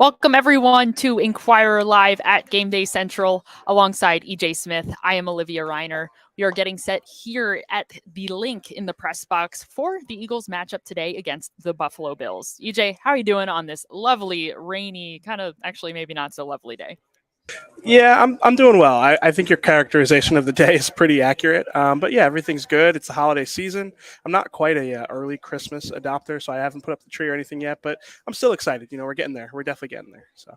Welcome everyone to Inquirer Live at Gameday Central alongside EJ Smith. I am Olivia Reiner. We are getting set here at the link in the press box for the Eagles matchup today against the Buffalo Bills. EJ, how are you doing on this lovely, rainy, kind of actually maybe not so lovely day? Yeah, I'm doing well. I think your characterization of the day is pretty accurate. But yeah, everything's good. It's the holiday season. I'm not quite a early Christmas adopter, so I haven't put up the tree or anything yet. But I'm still excited. We're getting there. We're definitely getting there. So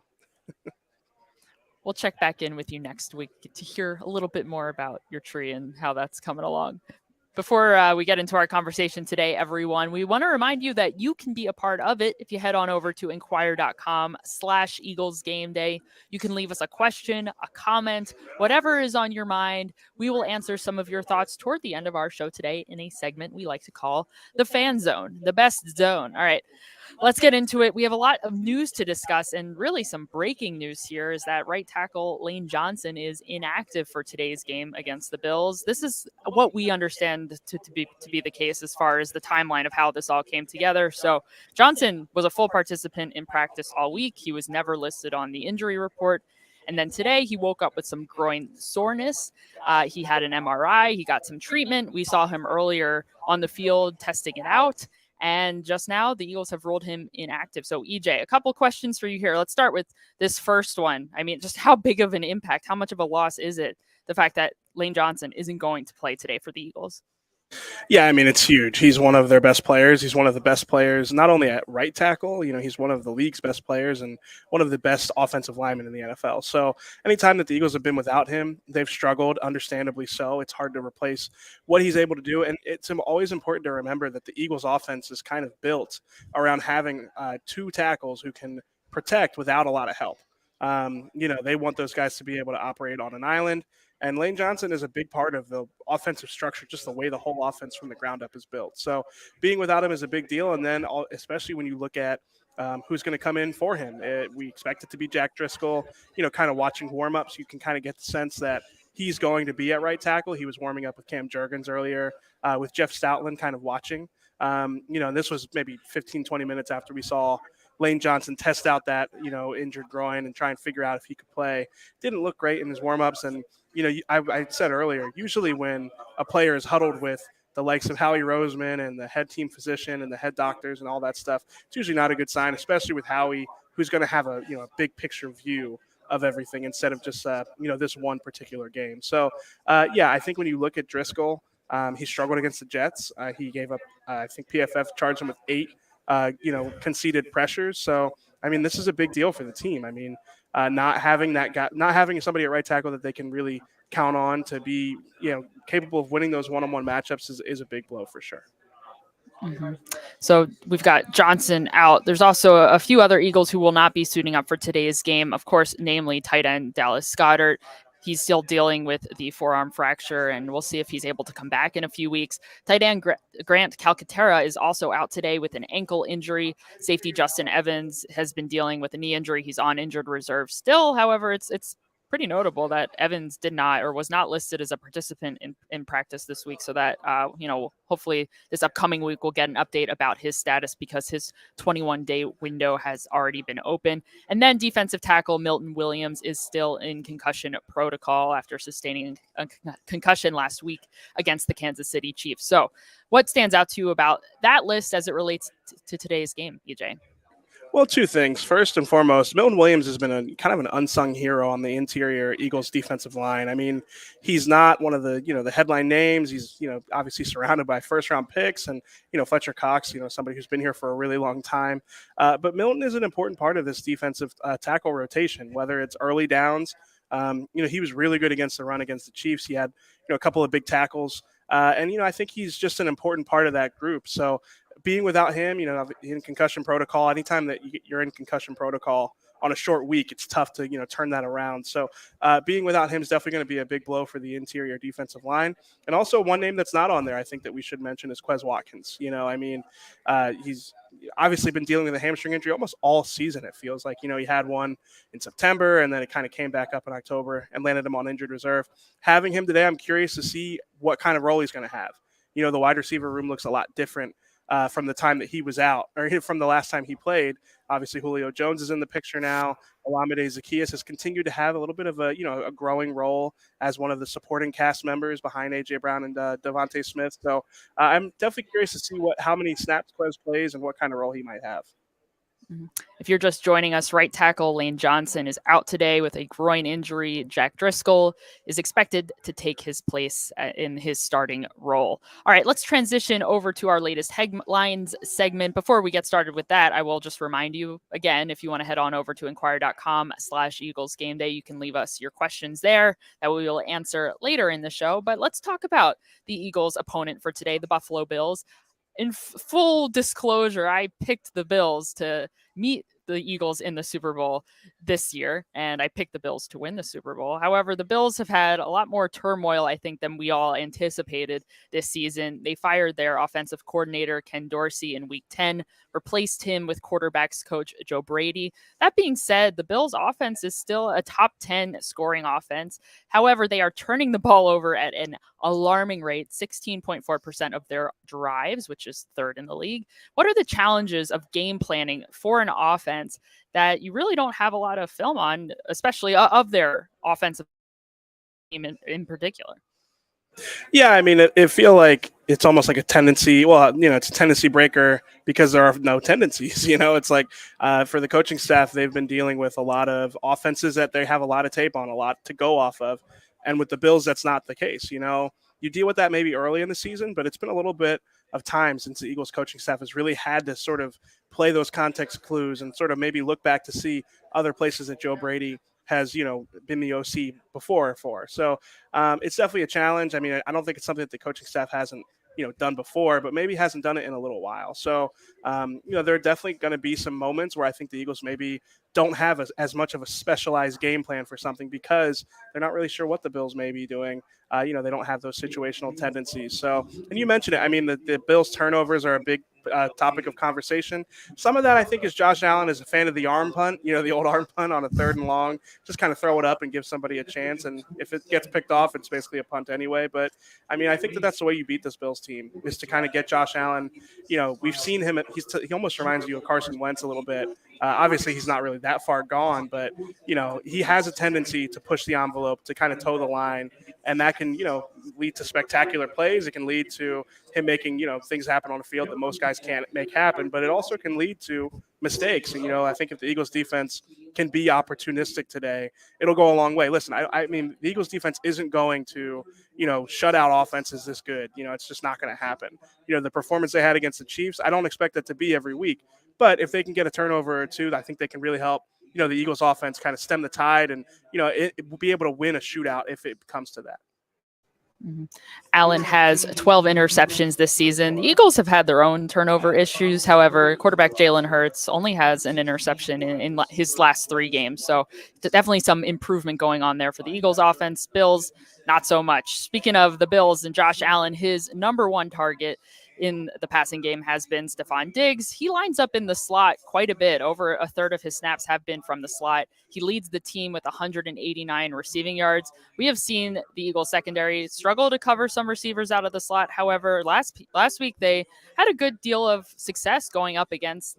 We'll check back in with you next week to hear a little bit more about your tree and how that's coming along. Before we get into our conversation today, everyone, we want to remind you that you can be a part of it if you head on over to inquire.com/Eagles Game Day. You can leave us a question, a comment, whatever is on your mind. We will answer some of your thoughts toward the end of our show today in a segment we like to call the Fan Zone, the best zone. All right. Let's get into it. We have a lot of news to discuss, and really some breaking news here is that right tackle Lane Johnson is inactive for today's game against the Bills. This is what we understand to be the case as far as the timeline of how this all came together. So Johnson was a full participant in practice all week. He was never listed on the injury report. And then today he woke up with some groin soreness. He had an MRI. He got some treatment. We saw him earlier on the field testing it out. And just now, the Eagles have ruled him inactive. So, EJ, a couple questions for you here. Let's start with this first one. I mean, just how big of an impact, how much of a loss is it, the fact that Lane Johnson isn't going to play today for the Eagles? yeah, I mean it's huge. He's one of their best players. He's one of the best players, not only at right tackle. He's one of the league's best players and one of the best offensive linemen in the NFL. So anytime that the Eagles have been without him, they've struggled. Understandably so. It's hard to replace what he's able to do, and it's always important to remember that the Eagles' offense is kind of built around having two tackles who can protect without a lot of help. They want those guys to be able to operate on an island. And Lane Johnson is a big part of the offensive structure, just the way the whole offense from the ground up is built. So being without him is a big deal. And then especially when you look at who's going to come in for him, we expect it to be Jack Driscoll. Kind of watching warmups, you can kind of get the sense that he's going to be at right tackle. He was warming up with Cam Jurgens earlier, with Jeff Stoutland kind of watching. And this was maybe 15, 20 minutes after we saw Lane Johnson test out that, injured groin and try and figure out if he could play. Didn't look great in his warmups. And, I said earlier, usually when a player is huddled with the likes of Howie Roseman and the head team physician and the head doctors and all that stuff, it's usually not a good sign, especially with Howie, who's going to have a big picture view of everything instead of just this one particular game. So I think when you look at Driscoll, he struggled against the Jets. He gave up. I think PFF charged him with 8 conceded pressures. So I mean, this is a big deal for the team. I mean, not having that guy, not having somebody at right tackle that they can really count on to be, capable of winning those one-on-one matchups is a big blow for sure. Mm-hmm. So we've got Johnson out. There's also a few other Eagles who will not be suiting up for today's game. Of course, namely tight end Dallas Goedert. He's still dealing with the forearm fracture, and we'll see if he's able to come back in a few weeks. Tight end Grant Calcaterra is also out today with an ankle injury. Safety Justin Evans has been dealing with a knee injury. He's on injured reserve still. However, it's pretty notable that Evans did not or was not listed as a participant in practice this week. So that, hopefully this upcoming week we'll get an update about his status because his 21-day window has already been open. And then defensive tackle Milton Williams is still in concussion protocol after sustaining a concussion last week against the Kansas City Chiefs. So what stands out to you about that list as it relates to today's game, EJ? Well, two things. First and foremost, Milton Williams has been a kind of an unsung hero on the interior Eagles defensive line. I mean, he's not one of the, the headline names. He's, obviously surrounded by first round picks and, Fletcher Cox, somebody who's been here for a really long time. But Milton is an important part of this defensive tackle rotation, whether it's early downs. He was really good against the run against the Chiefs. He had, a couple of big tackles. And I think he's just an important part of that group. So being without him, in concussion protocol, anytime that you're in concussion protocol on a short week, it's tough to, turn that around. So being without him is definitely going to be a big blow for the interior defensive line. And also one name that's not on there, I think that we should mention is Quez Watkins. He's obviously been dealing with a hamstring injury almost all season. It feels like, he had one in September and then it kind of came back up in October and landed him on injured reserve. Having him today, I'm curious to see what kind of role he's going to have. The wide receiver room looks a lot different from the time that he was out, or from the last time he played. Obviously, Julio Jones is in the picture now. Olamide Zaccheaus has continued to have a little bit of a growing role as one of the supporting cast members behind AJ Brown and Devontae Smith. So I'm definitely curious to see how many snaps Quez plays and what kind of role he might have. Mhm. If you're just joining us, right tackle Lane Johnson is out today with a groin injury. Jack Driscoll is expected to take his place in his starting role. All right, let's transition over to our latest headlines segment. Before we get started with that, I will just remind you again, if you want to head on over to inquire.com/Eagles Game Day, you can leave us your questions there that we will answer later in the show. But let's talk about the Eagles' opponent for today, the Buffalo Bills. In full disclosure, I picked the Bills to meet the Eagles in the Super Bowl this year, and I picked the Bills to win the Super Bowl. However, the Bills have had a lot more turmoil, I think, than we all anticipated this season. They fired their offensive coordinator, Ken Dorsey, in Week 10, replaced him with quarterbacks coach Joe Brady. That being said, the Bills' offense is still a top 10 scoring offense. However, they are turning the ball over at an alarming rate, 16.4% of their drives, which is third in the league. What are the challenges of game planning for an offense that you really don't have a lot of film on, especially of their offensive team in particular? Yeah, I mean, it feel like it's almost like a tendency. Well, it's a tendency breaker because there are no tendencies. It's like for the coaching staff, they've been dealing with a lot of offenses that they have a lot of tape on, a lot to go off of. And with the Bills, that's not the case. You deal with that maybe early in the season, but it's been a little bit of time since the Eagles coaching staff has really had to sort of play those context clues and sort of maybe look back to see other places that Joe Brady has been the OC before for. So it's definitely a challenge. I mean, I don't think it's something that the coaching staff hasn't done before, but maybe hasn't done it in a little while. So there are definitely going to be some moments where I think the Eagles maybe don't have as much of a specialized game plan for something because they're not really sure what the Bills may be doing. They don't have those situational tendencies. So, and you mentioned it. I mean, the Bills turnovers are a big topic of conversation. Some of that I think is Josh Allen is a fan of the arm punt, the old arm punt on a 3rd and long, just kind of throw it up and give somebody a chance. And if it gets picked off, it's basically a punt anyway. But I mean, I think that's the way you beat this Bills team is to kind of get Josh Allen. We've seen him. He almost reminds you of Carson Wentz a little bit. Obviously, he's not really that far gone, but he has a tendency to push the envelope, to kind of toe the line, and that can lead to spectacular plays. It can lead to him making things happen on the field that most guys can't make happen, but it also can lead to mistakes. And I think if the Eagles defense can be opportunistic today, it'll go a long way. Listen, I mean, the Eagles defense isn't going to shut out offenses this good. It's just not going to happen. The performance they had against the Chiefs, I don't expect that to be every week, but if they can get a turnover or two, I think they can really help the Eagles offense kind of stem the tide and it will be able to win a shootout if it comes to that. Mm-hmm. Allen has 12 interceptions this season. The Eagles have had their own turnover issues. However, quarterback Jalen Hurts only has an interception in his last 3 games. So definitely some improvement going on there for the Eagles offense. Bills, not so much. Speaking of the Bills and Josh Allen, his number 1 target in the passing game has been Stephon Diggs. He lines up in the slot quite a bit. Over a third of his snaps have been from the slot. He leads the team with 189 receiving yards. We have seen the Eagles secondary struggle to cover some receivers out of the slot. However, last week they had a good deal of success going up against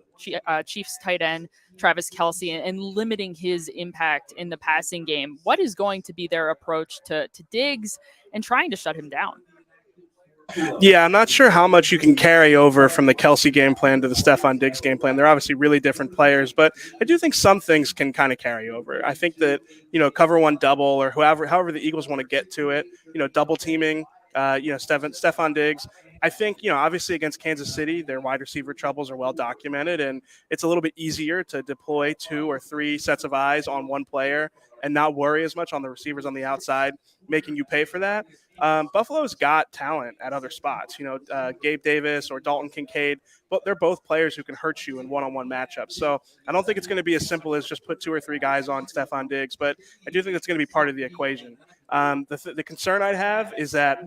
Chiefs tight end Travis Kelce and limiting his impact in the passing game. What is going to be their approach to Diggs and trying to shut him down? Yeah, I'm not sure how much you can carry over from the Kelsey game plan to the Stephon Diggs game plan. They're obviously really different players, but I do think some things can kind of carry over. I think that, cover one double or however the Eagles want to get to it, double teaming, Stephon Diggs. I think, obviously against Kansas City, their wide receiver troubles are well documented, and it's a little bit easier to deploy 2 or 3 sets of eyes on one player and not worry as much on the receivers on the outside, making you pay for that. Buffalo's got talent at other spots, Gabe Davis or Dalton Kincaid, but they're both players who can hurt you in one-on-one matchups. So I don't think it's going to be as simple as just put 2 or 3 guys on Stephon Diggs, but I do think that's going to be part of the equation. The concern I'd have is that,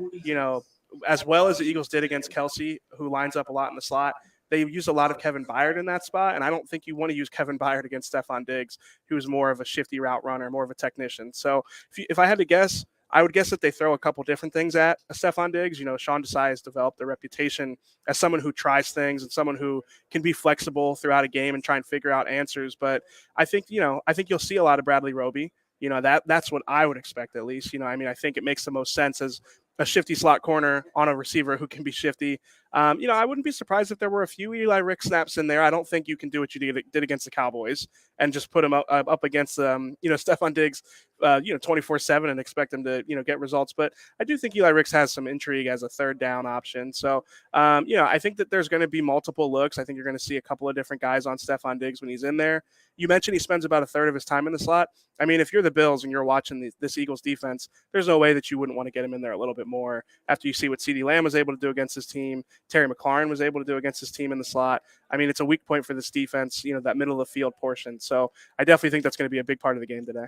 as well as the Eagles did against Kelsey, who lines up a lot in the slot, they use a lot of Kevin Byard in that spot, and I don't think you want to use Kevin Byard against Stephon Diggs, who's more of a shifty route runner, more of a technician. So if I had to guess, I would guess that they throw a couple different things at Stephon Diggs. Sean Desai has developed a reputation as someone who tries things and someone who can be flexible throughout a game and try and figure out answers. But I think you'll see a lot of Bradley Roby. That's what I would expect at least. I think it makes the most sense as a shifty slot corner on a receiver who can be shifty. I wouldn't be surprised if there were a few Eli Rick snaps in there. I don't think you can do what you did against the Cowboys and just put him up against Stephon Diggs, 24/7 and expect him to get results. But I do think Eli Ricks has some intrigue as a third down option. So I think that there's going to be multiple looks. I think you're going to see a couple of different guys on Stephon Diggs when he's in there. You mentioned he spends about a third of his time in the slot. If you're the Bills and you're watching this Eagles defense, there's no way that you wouldn't want to get him in there a little bit more after you see what CeeDee Lamb was able to do against his team, Terry McLaurin was able to do against his team in the slot. It's a weak point for this defense, that middle of the field portion. So I definitely think that's going to be a big part of the game today.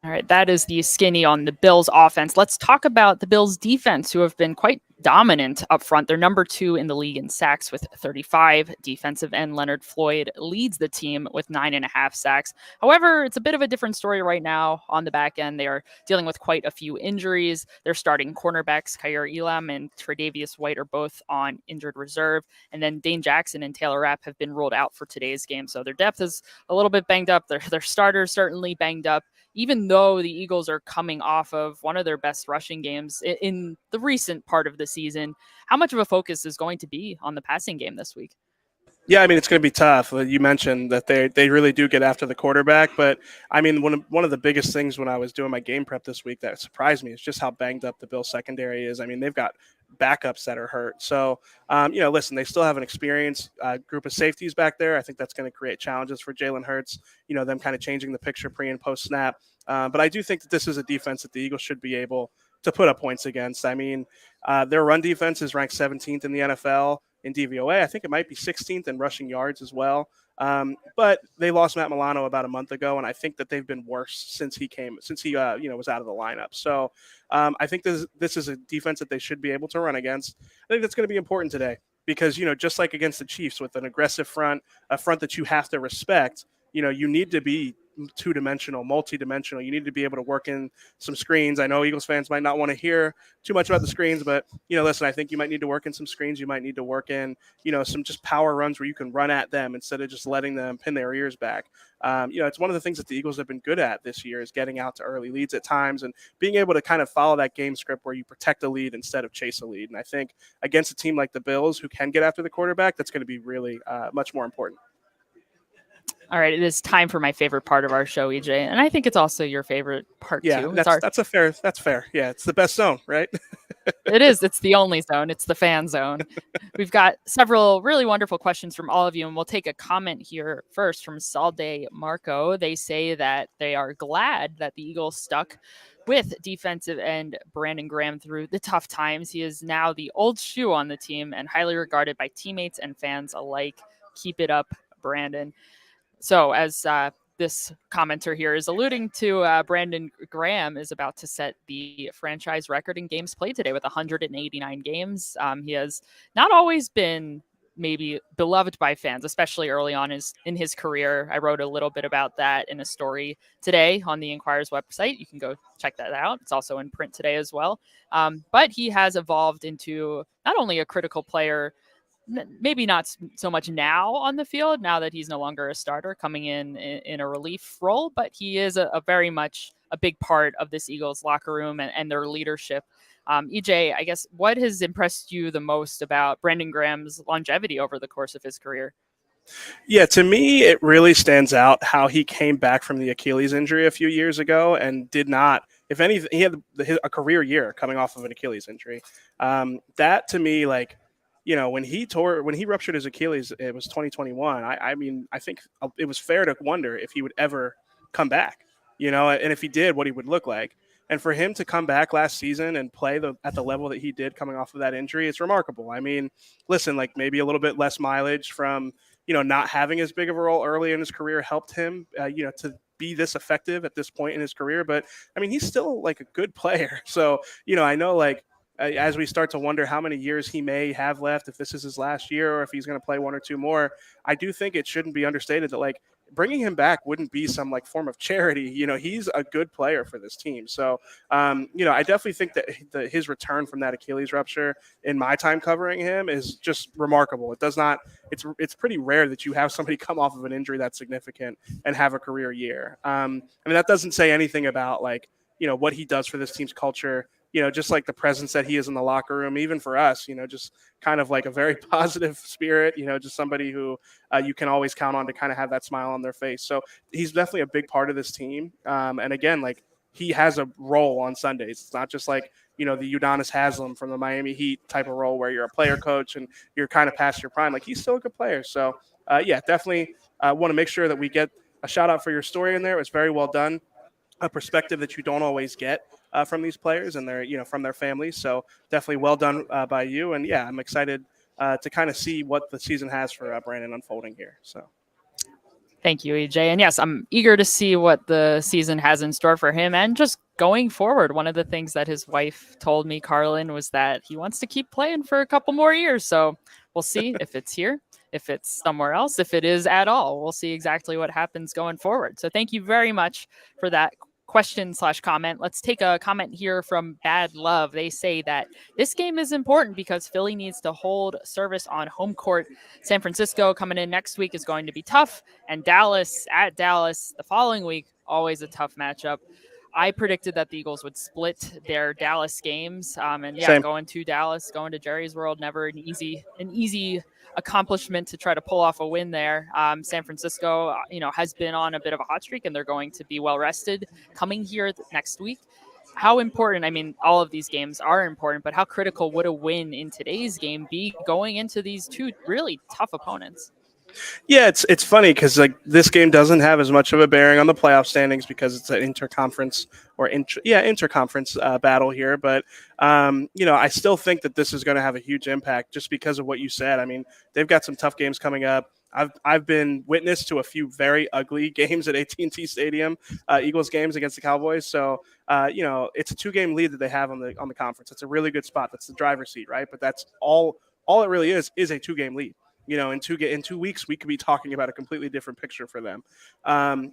All right, that is the skinny on the Bills offense. Let's talk about the Bills defense, who have been quite dominant up front. They're number 2 in the league in sacks with 35. Defensive end Leonard Floyd leads the team with 9.5 sacks. However, it's a bit of a different story right now on the back end. They are dealing with quite a few injuries. They're starting cornerbacks Khair Elam and Tre'Davious White are both on injured reserve. And then Dane Jackson and Taylor Rapp have been ruled out for today's game. So their depth is a little bit banged up. Their starters certainly banged up, even though the Eagles are coming off of one of their best rushing games in the recent part of the season. How much of a focus is going to be on the passing game this week? Yeah, it's going to be tough. You mentioned that they really do get after the quarterback, but one of the biggest things when I was doing my game prep this week that surprised me is just how banged up the Bill secondary is. They've got backups that are hurt. So, listen, they still have an experienced group of safeties back there. I think that's going to create challenges for Jalen Hurts, them kind of changing the picture pre and post snap. But I do think that this is a defense that the Eagles should be able to put up points against. Their run defense is ranked 17th in the NFL in DVOA. I think it might be 16th in rushing yards as well. But they lost Matt Milano about a month ago, and I think that they've been worse since he was out of the lineup. So I think this is a defense that they should be able to run against. I think that's going to be important today because, just like against the Chiefs with an aggressive front, a front that you have to respect, you need to be two-dimensional, multi-dimensional. You need to be able to work in some screens. I know Eagles fans might not want to hear too much about the screens, but, listen, I think you might need to work in some screens. You might need to work in, some just power runs where you can run at them instead of just letting them pin their ears back. It's one of the things that the Eagles have been good at this year is getting out to early leads at times and being able to kind of follow that game script where you protect a lead instead of chase a lead. And I think against a team like the Bills who can get after the quarterback, that's going to be really much more important. All right, it is time for my favorite part of our show, EJ, and I think it's also your favorite part too. That's fair. Yeah, it's the best zone, right? It is. It's the only zone. It's the fan zone. We've got several really wonderful questions from all of you, and we'll take a comment here first from Salde Marco. They say that they are glad that the Eagles stuck with defensive end Brandon Graham through the tough times. He is now the old shoe on the team and highly regarded by teammates and fans alike. Keep it up, Brandon. So as this commenter here is alluding to, Brandon Graham is about to set the franchise record in games played today with 189 games. He has not always been maybe beloved by fans, especially early on in his career. I wrote a little bit about that in a story today on the Inquirer's website. You can go check that out. It's also in print today as well. But he has evolved into not only a critical player, maybe not so much now on the field, now that he's no longer a starter coming in a relief role, but he is a very much a big part of this Eagles locker room and their leadership. EJ, I guess, what has impressed you the most about Brandon Graham's longevity over the course of his career? Yeah, to me, it really stands out how he came back from the Achilles injury a few years ago and did not, if anything, he had a career year coming off of an Achilles injury. That to me, when he ruptured his Achilles, it was 2021. I think it was fair to wonder if he would ever come back, and if he did, what he would look like. And for him to come back last season and play at the level that he did coming off of that injury, it's remarkable. Listen, maybe a little bit less mileage from, not having as big of a role early in his career helped him, to be this effective at this point in his career. But he's still a good player. So, I know as we start to wonder how many years he may have left, if this is his last year or if he's going to play one or two more, I do think it shouldn't be understated that bringing him back wouldn't be some like form of charity. He's a good player for this team. So, I definitely think that his return from that Achilles rupture in my time covering him is just remarkable. It does not. It's pretty rare that you have somebody come off of an injury that's significant and have a career year. That doesn't say anything about like what he does for this team's culture. Just like the presence that he is in the locker room, even for us, just kind of like a very positive spirit, just somebody who you can always count on to kind of have that smile on their face. So he's definitely a big part of this team. And again, like he has a role on Sundays. It's not just like, the Udonis Haslem from the Miami Heat type of role where you're a player coach and you're kind of past your prime. Like he's still a good player. So yeah, definitely want to make sure that we get a shout out for your story in there. It was very well done, a perspective that you don't always get from these players and their from their families. So definitely well done by you. And yeah, I'm excited to kind of see what the season has for Brandon unfolding here. So. Thank you, EJ. And yes, I'm eager to see what the season has in store for him and just going forward. One of the things that his wife told me, Carlin, was that he wants to keep playing for a couple more years. So we'll see if it's here, if it's somewhere else, if it is at all. We'll see exactly what happens going forward. So thank you very much for that question/comment. Let's take a comment here from Bad Love. They say that this game is important because Philly needs to hold service on home court. San Francisco coming in next week is going to be tough, and Dallas at Dallas the following week, always a tough matchup. I predicted that the Eagles would split their Dallas games, and yeah, Same. going to Dallas, going to Jerry's World, never an easy accomplishment to try to pull off a win there. San Francisco, has been on a bit of a hot streak, and they're going to be well rested coming here next week. How important? I mean, all of these games are important, but how critical would a win in today's game be going into these two really tough opponents? Yeah, it's funny because like this game doesn't have as much of a bearing on the playoff standings because it's an interconference or interconference battle here. But I still think that this is going to have a huge impact just because of what you said. I mean, they've got some tough games coming up. I've been witness to a few very ugly games at AT&T Stadium, Eagles games against the Cowboys. So it's a 2-game lead that they have on the conference. It's a really good spot. That's the driver's seat, right? But that's all it really is a 2-game lead. In 2 weeks, we could be talking about a completely different picture for them.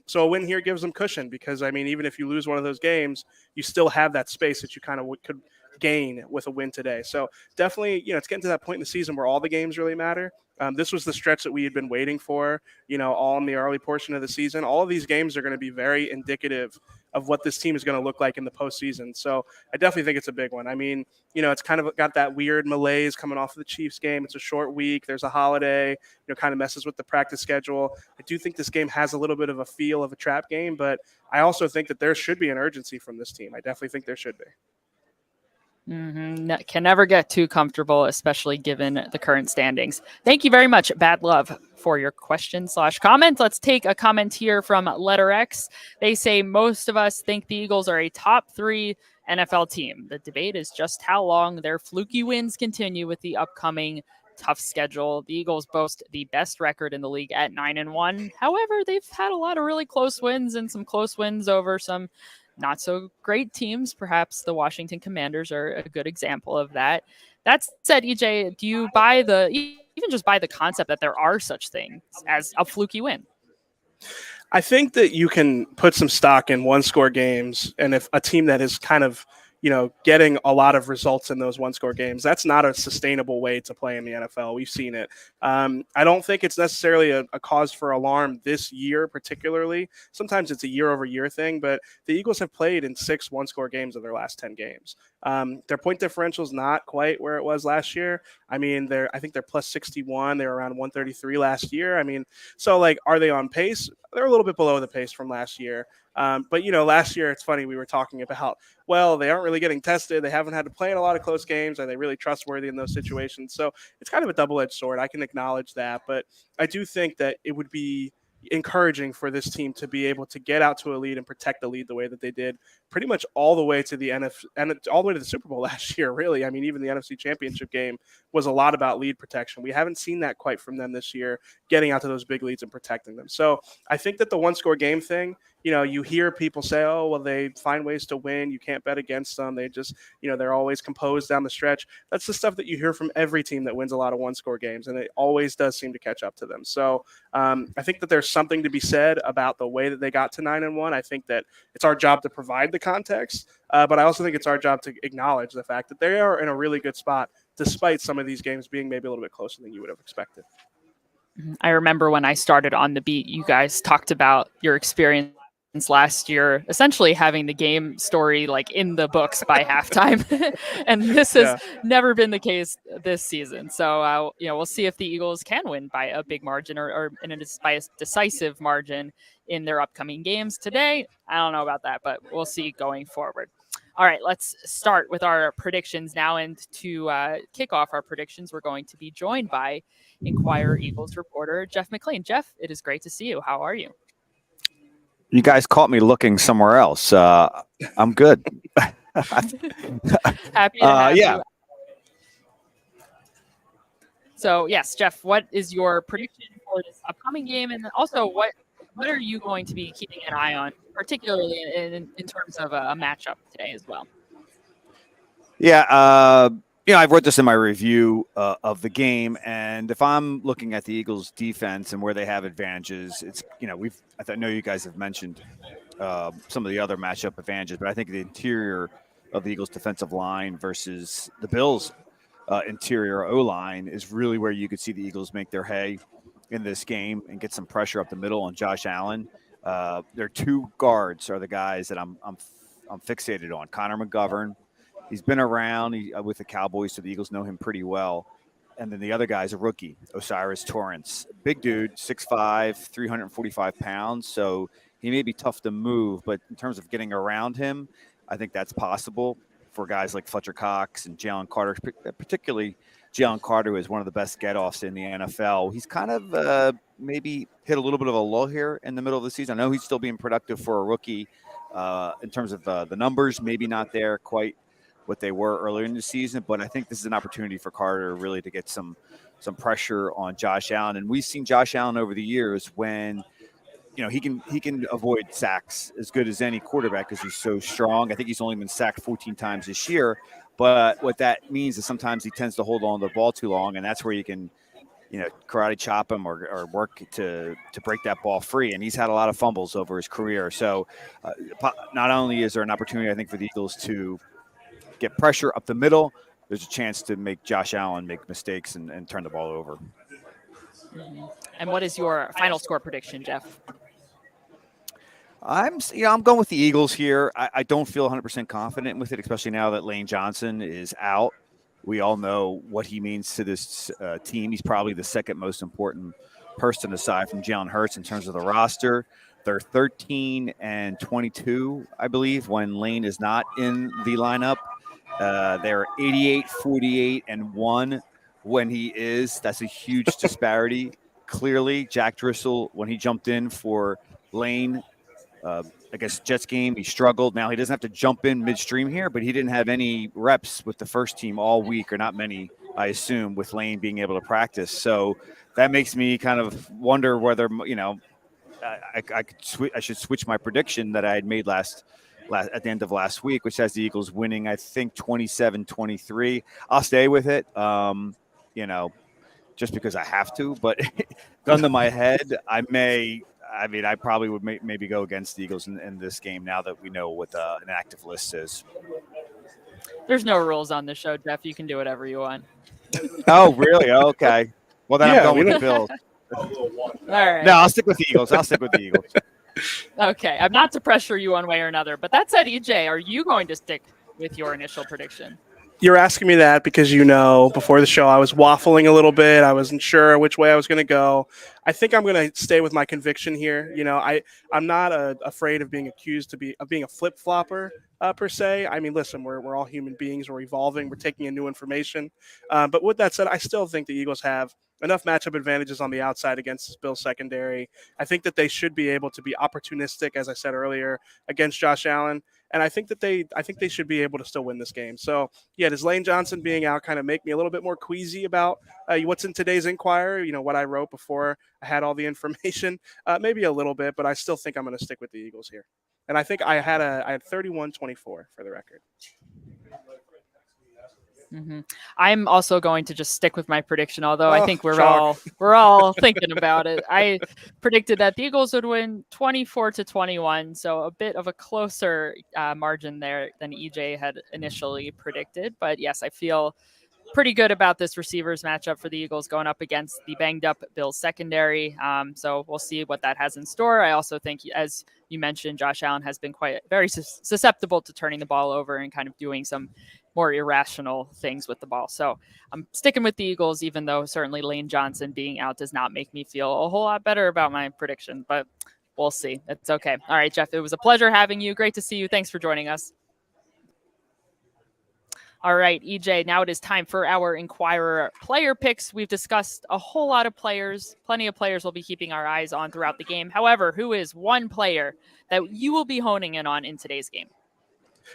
So a win here gives them cushion because, I mean, even if you lose one of those games, you still have that space that you kind of could gain with a win today. So definitely, it's getting to that point in the season where all the games really matter. This was the stretch that we had been waiting for, all in the early portion of the season. All of these games are going to be very indicative of what this team is going to look like in the postseason. So I definitely think it's a big one. I mean, it's kind of got that weird malaise coming off of the Chiefs game. It's a short week. There's a holiday, kind of messes with the practice schedule. I do think this game has a little bit of a feel of a trap game, but I also think that there should be an urgency from this team. I definitely think there should be. Can never get too comfortable, especially given the current standings. Thank you very much, Bad Love, for your question/comment. Let's take a comment here from Letter X. They say most of us think the Eagles are a top 3 NFL team. The debate is just how long their fluky wins continue with the upcoming tough schedule. The Eagles boast the best record in the league at 9-1. However, they've had a lot of really close wins and some close wins over some not so great teams. Perhaps the Washington Commanders are a good example of that. That said, EJ, do you even just buy the concept that there are such things as a fluky win? I think that you can put some stock in 1-score games, and if a team that is kind of getting a lot of results in those 1-score games, that's not a sustainable way to play in the NFL. We've seen it. I don't think it's necessarily a cause for alarm this year, particularly. Sometimes it's a year-over-year thing, but the Eagles have played in 6 1-score games of their last 10 games. Their point differential is not quite where it was last year. I mean, I think they're plus 61. They were around 133 last year. I mean, so like, are they on pace? They're a little bit below the pace from last year. But last year, it's funny, we were talking about, well, they aren't really getting tested. They haven't had to play in a lot of close games. Are they really trustworthy in those situations? So it's kind of a double-edged sword. I can acknowledge that. But I do think that it would be encouraging for this team to be able to get out to a lead and protect the lead the way that they did pretty much all the way to the NFC and all the way to the Super Bowl last year, really. I mean, even the NFC Championship game was a lot about lead protection. We haven't seen that quite from them this year, getting out to those big leads and protecting them. So I think that the 1-score game thing, you hear people say, oh, well, they find ways to win. You can't bet against them. They just, they're always composed down the stretch. That's the stuff that you hear from every team that wins a lot of one-score games, and it always does seem to catch up to them. So I think that there's something to be said about the way that they got to 9-1. I think that it's our job to provide the context, but I also think it's our job to acknowledge the fact that they are in a really good spot, despite some of these games being maybe a little bit closer than you would have expected. I remember when I started on the beat, you guys talked about your experience last year, essentially having the game story like in the books by halftime, and this has never been the case this season. So we'll see if the Eagles can win by a big margin or by a decisive margin in their upcoming games. Today, I don't know about that, but we'll see going forward. All right, let's start with our predictions now. And to kick off our predictions, we're going to be joined by Inquirer Eagles reporter Jeff McLean. Jeff, it is great to see you. How are you? You guys caught me looking somewhere else. I'm good. Happy to have you. So, yes, Jeff, what is your prediction for this upcoming game? And also, what are you going to be keeping an eye on, particularly in terms of a matchup today as well? Yeah, I wrote this in my review of the game, and if I'm looking at the Eagles' defense and where they have advantages, it's I know you guys have mentioned some of the other matchup advantages, but I think the interior of the Eagles' defensive line versus the Bills' interior O-line is really where you could see the Eagles make their hay in this game and get some pressure up the middle on Josh Allen. Their two guards are the guys that I'm fixated on. Connor McGovern. He's been around with the Cowboys, so the Eagles know him pretty well. And then the other guy's a rookie, Osiris Torrance. Big dude, 6'5", 345 pounds. So he may be tough to move, but in terms of getting around him, I think that's possible for guys like Fletcher Cox and Jalen Carter, particularly Jalen Carter, who is one of the best get-offs in the NFL. He's kind of maybe hit a little bit of a lull here in the middle of the season. I know he's still being productive for a rookie in terms of the numbers, maybe not there quite what they were earlier in the season, but I think this is an opportunity for Carter really to get some pressure on Josh Allen. And we've seen Josh Allen over the years when he can avoid sacks as good as any quarterback because he's so strong. I think he's only been sacked 14 times this year, but what that means is sometimes he tends to hold on to the ball too long, and that's where you can karate chop him or work to break that ball free. And he's had a lot of fumbles over his career. So not only is there an opportunity, I think, for the Eagles to get pressure up the middle, there's a chance to make Josh Allen make mistakes and turn the ball over. Mm-hmm. And what is your final score prediction, Jeff? I'm going with the Eagles here. I don't feel 100% confident with it, especially now that Lane Johnson is out. We all know what he means to this team. He's probably the second most important person aside from Jalen Hurts in terms of the roster. They're 13-22, I believe, when Lane is not in the lineup. They're 88-48-1 when he is. That's a huge disparity. Clearly, Jack Driscoll, when he jumped in for Lane, I guess Jets game, he struggled. Now he doesn't have to jump in midstream here, but he didn't have any reps with the first team all week, or not many, I assume, with Lane being able to practice. So that makes me kind of wonder whether I should switch my prediction that I had made last at the end of last week, which has the Eagles winning, I think, 27-23. I'll stay with it, just because I have to. But gun to my head, I probably would maybe go against the Eagles in this game now that we know what an active list is. There's no rules on this show, Jeff. You can do whatever you want. Oh, really? Okay. Well, then I'm going with the Bills. All right. No, I'll stick with the Eagles. Okay. I'm not to pressure you one way or another, but that said, EJ, are you going to stick with your initial prediction? You're asking me that because before the show I was waffling a little bit. I wasn't sure which way I was going to go. I think I'm going to stay with my conviction here. I'm not afraid of being accused of being a flip-flopper per se. I mean, listen, we're all human beings. We're evolving. We're taking in new information. But with that said, I still think the Eagles have enough matchup advantages on the outside against this Bills secondary. I think that they should be able to be opportunistic, as I said earlier, against Josh Allen. And I think they should be able to still win this game. So yeah, does Lane Johnson being out kind of make me a little bit more queasy about what's in today's Inquirer? What I wrote before I had all the information, maybe a little bit, but I still think I'm going to stick with the Eagles here. And I think I had 31-24 for the record. Mm-hmm. I'm also going to just stick with my prediction, although I think we're chalk. all thinking about it. I predicted that the Eagles would win 24-21, so a bit of a closer margin there than EJ had initially predicted. But yes, I feel pretty good about this receivers matchup for the Eagles going up against the banged up Bills secondary. So we'll see what that has in store. I also think, as you mentioned, Josh Allen has been very susceptible to turning the ball over and kind of doing some more irrational things with the ball. So I'm sticking with the Eagles, even though certainly Lane Johnson being out does not make me feel a whole lot better about my prediction, but we'll see. It's okay. All right, Jeff, it was a pleasure having you. Great to see you. Thanks for joining us. All right, EJ, now it is time for our Inquirer player picks. We've discussed a whole lot of players. Plenty of players we'll be keeping our eyes on throughout the game. However, who is one player that you will be honing in on in today's game?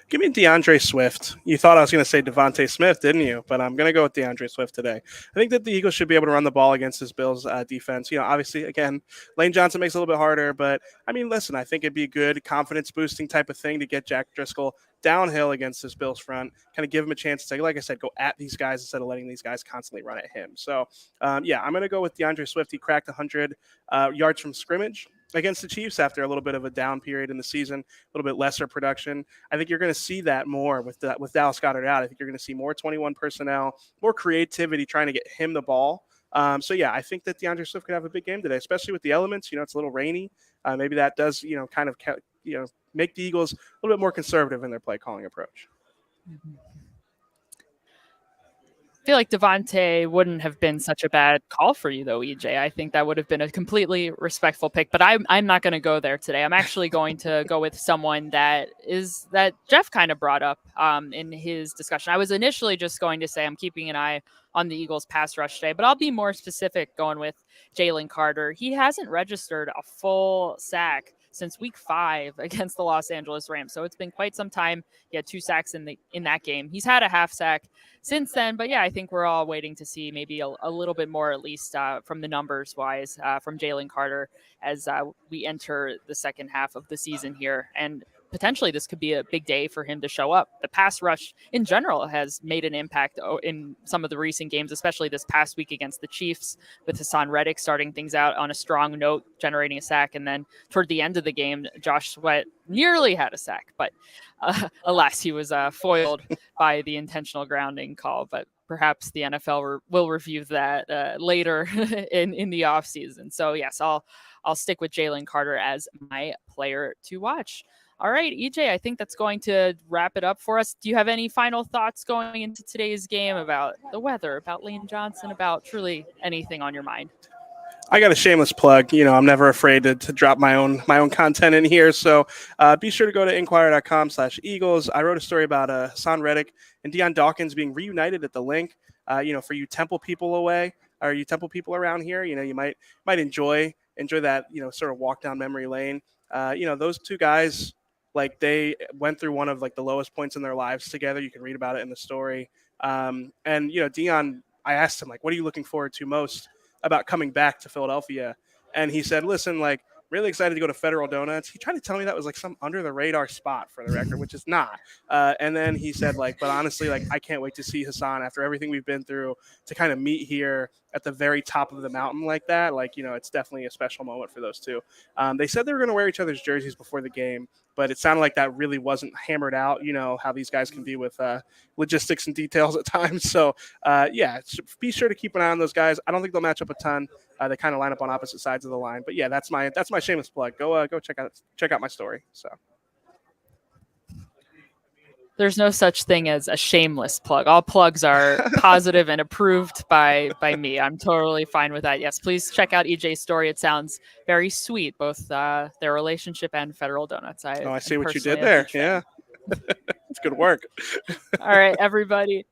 Give me DeAndre Swift. You thought I was going to say Devontae Smith, didn't you? But I'm going to go with DeAndre Swift today. I think that the Eagles should be able to run the ball against this Bills defense. Obviously, again, Lane Johnson makes it a little bit harder. But, listen, I think it'd be a good confidence-boosting type of thing to get Jack Driscoll downhill against this Bills front, kind of give him a chance to, like I said, go at these guys instead of letting these guys constantly run at him. So, I'm going to go with DeAndre Swift. He cracked 100 yards from scrimmage against the Chiefs after a little bit of a down period in the season, a little bit lesser production. I think you're going to see that more with Dallas Goedert out. I think you're going to see more 21 personnel, more creativity trying to get him the ball. I think that DeAndre Swift could have a big game today, especially with the elements. It's a little rainy. Maybe that does, kind of, make the Eagles a little bit more conservative in their play calling approach. Mm-hmm. I feel like Devontae wouldn't have been such a bad call for you, though, EJ. I think that would have been a completely respectful pick, but I'm not going to go there today. I'm actually going to go with someone that Jeff kind of brought up in his discussion. I was initially just going to say I'm keeping an eye on the Eagles pass rush today, but I'll be more specific going with Jalen Carter. He hasn't registered a full sack since week 5 against the Los Angeles Rams. So it's been quite some time. He had 2 sacks in that game. He's had a half sack since then, but yeah, I think we're all waiting to see maybe a little bit more, at least from the numbers wise, from Jalen Carter as we enter the second half of the season here. And potentially this could be a big day for him to show up. The pass rush in general has made an impact in some of the recent games, especially this past week against the Chiefs, with Hassan Reddick starting things out on a strong note, generating a sack. And then toward the end of the game, Josh Sweat nearly had a sack, but alas, he was foiled by the intentional grounding call. But perhaps the NFL will review that later in the offseason. So yes, I'll stick with Jalen Carter as my player to watch. All right, EJ, I think that's going to wrap it up for us. Do you have any final thoughts going into today's game about the weather, about Lane Johnson, about truly anything on your mind? I got a shameless plug. I'm never afraid to drop my own content in here. So be sure to go to inquirer.com/Eagles. I wrote a story about Hassan Reddick and Deion Dawkins being reunited at the link. For you Temple people away, or you Temple people around here, you might enjoy that, sort of walk down memory lane. Those two guys, like, they went through one of like the lowest points in their lives together. You can read about it in the story. Deion, I asked him, like, what are you looking forward to most about coming back to Philadelphia? And he said, listen, like, really excited to go to Federal Donuts. He tried to tell me that was like some under the radar spot for the record, which is not. And then he said, like, but honestly, like, I can't wait to see Hassan after everything we've been through, to kind of meet here at the very top of the mountain like that. Like, it's definitely a special moment for those two. They said they were going to wear each other's jerseys before the game, but it sounded like that really wasn't hammered out, how these guys can be with logistics and details at times. So, be sure to keep an eye on those guys. I don't think they'll match up a ton. They kind of line up on opposite sides of the line. But, yeah, that's my shameless plug. Go check out my story. So. There's no such thing as a shameless plug. All plugs are positive and approved by me. I'm totally fine with that. Yes, please check out EJ's story. It sounds very sweet, both their relationship and Federal Donuts. I see what you did there. Yeah. It's good work. All right, everybody.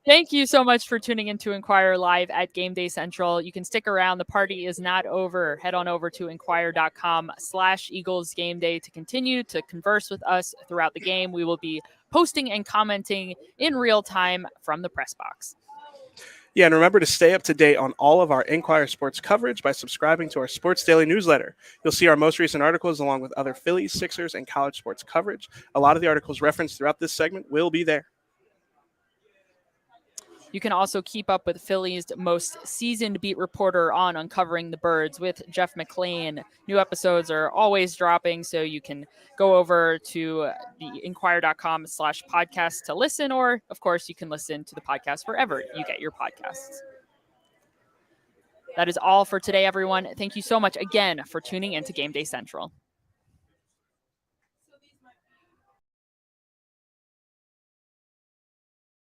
Thank you so much for tuning in to Inquire Live at Gameday Central. You can stick around. The party is not over. Head on over to inquire.com/Eagles Game Day to continue to converse with us throughout the game. We will be posting and commenting in real time from the press box. Yeah, and remember to stay up to date on all of our Inquire Sports coverage by subscribing to our Sports Daily newsletter. You'll see our most recent articles along with other Phillies, Sixers, and college sports coverage. A lot of the articles referenced throughout this segment will be there. You can also keep up with Philly's most seasoned beat reporter on Uncovering the Birds with Jeff McLean. New episodes are always dropping, so you can go over to the inquire.com/podcast to listen, or of course, you can listen to the podcast wherever you get your podcasts. That is all for today, everyone. Thank you so much again for tuning into Game Day Central.